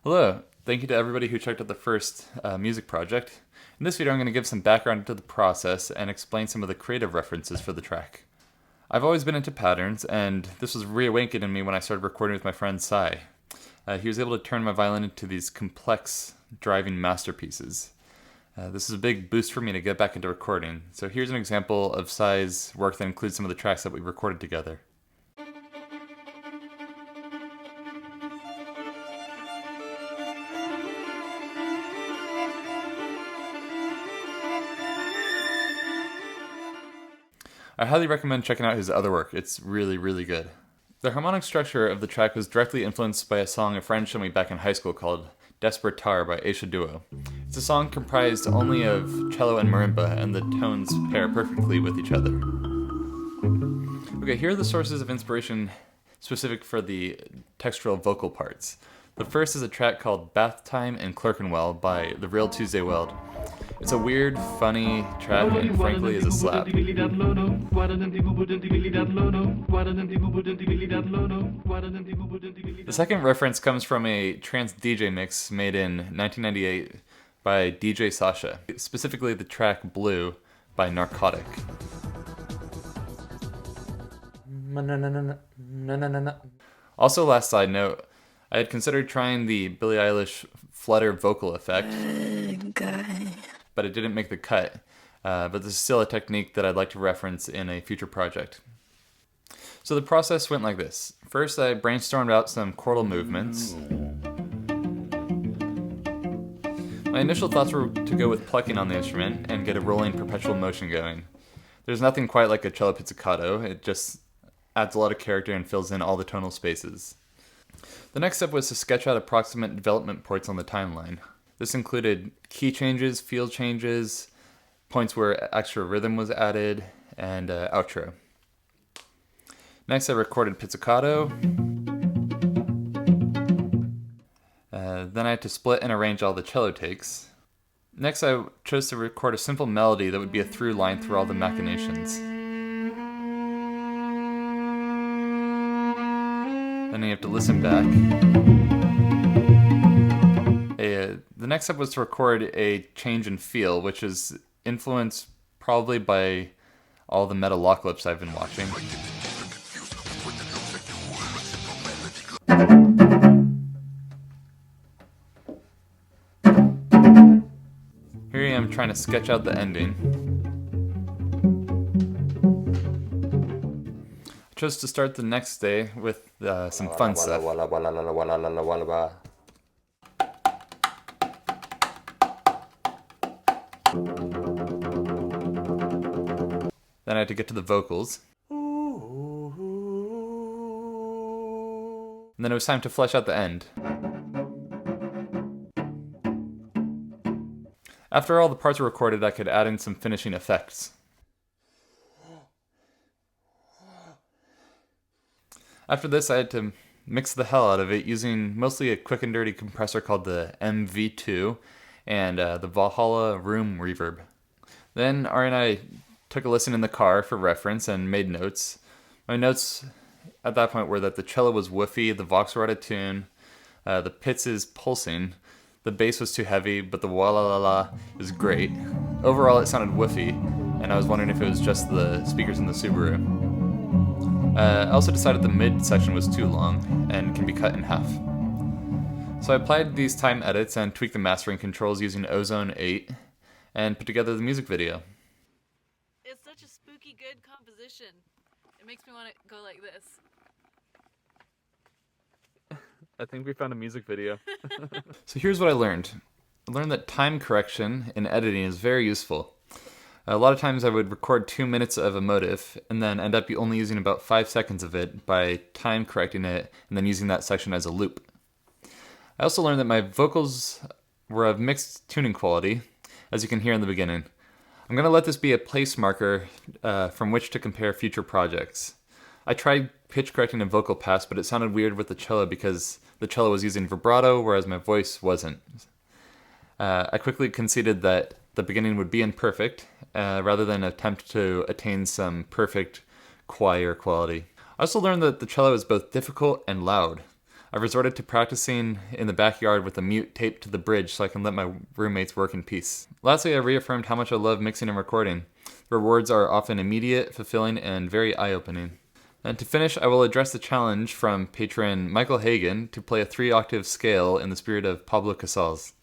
Hello, thank you to everybody who checked out the first music project. In this video I'm going to give some background into the process and explain some of the creative references for the track. I've always been into patterns, and this was reawakened in me when I started recording with my friend Sai. He was able to turn my violin into these complex, driving masterpieces. This is a big boost for me to get back into recording, so here's an example of Sai's work that includes some of the tracks that we recorded together. I highly recommend checking out his other work. It's really, really good. The harmonic structure of the track was directly influenced by a song a friend showed me back in high school called Despertar by Aisha Duo. It's a song comprised only of cello and marimba, and the tones pair perfectly with each other. Okay, here are the sources of inspiration specific for the textural vocal parts. The first is a track called Bathtime in Clerkenwell by the real Tuesday Weld. It's a weird, funny track and frankly is a slap. The second reference comes from a trance DJ mix made in 1998 by DJ Sasha, specifically the track Blue by Narcotik. Also, last side note, I had considered trying the Billie Eilish flutter vocal effect, but it didn't make the cut. But this is still a technique that I'd like to reference in a future project. So the process went like this. First, I brainstormed out some chordal movements. My initial thoughts were to go with plucking on the instrument and get a rolling perpetual motion going. There's nothing quite like a cello pizzicato. It just adds a lot of character and fills in all the tonal spaces. The next step was to sketch out approximate development points on the timeline. This included key changes, field changes, points where extra rhythm was added, and outro. Next, I recorded pizzicato. Then I had to split and arrange all the cello takes. Next, I chose to record a simple melody that would be a through line through all the machinations. Then you have to listen back. The next step was to record a change in feel, which is influenced probably by all the Metalocalypse I've been watching. Here I am trying to sketch out the ending. I chose to start the next day with some fun stuff. Then I had to get to the vocals. And then it was time to flesh out the end. After all the parts were recorded, I could add in some finishing effects. After this, I had to mix the hell out of it using mostly a quick and dirty compressor called the MV2 and the Valhalla Room Reverb. Then Ari and I took a listen in the car for reference and made notes. My notes at that point were that the cello was woofy, the vox were out of tune, the pizz is pulsing, the bass was too heavy, but the wah-la-la-la is great. Overall, it sounded woofy, and I was wondering if it was just the speakers in the Subaru. I also decided the mid section was too long and can be cut in half. So I applied these time edits and tweaked the mastering controls using Ozone 8 and put together the music video. It's such a spooky good composition. It makes me want to go like this. I think we found a music video. So here's what I learned. I learned that time correction in editing is very useful. A lot of times I would record 2 minutes of a motif and then end up only using about 5 seconds of it by time correcting it and then using that section as a loop. I also learned that my vocals were of mixed tuning quality, as you can hear in the beginning. I'm going to let this be a place marker from which to compare future projects. I tried pitch correcting a vocal pass, but it sounded weird with the cello because the cello was using vibrato, whereas my voice wasn't. I quickly conceded that the beginning would be imperfect, rather than attempt to attain some perfect choir quality. I also learned that the cello is both difficult and loud. I've resorted to practicing in the backyard with a mute taped to the bridge so I can let my roommates work in peace. Lastly, I reaffirmed how much I love mixing and recording. The rewards are often immediate, fulfilling, and very eye-opening. And to finish, I will address the challenge from patron Michael Hagan to play a 3-octave scale in the spirit of Pablo Casals.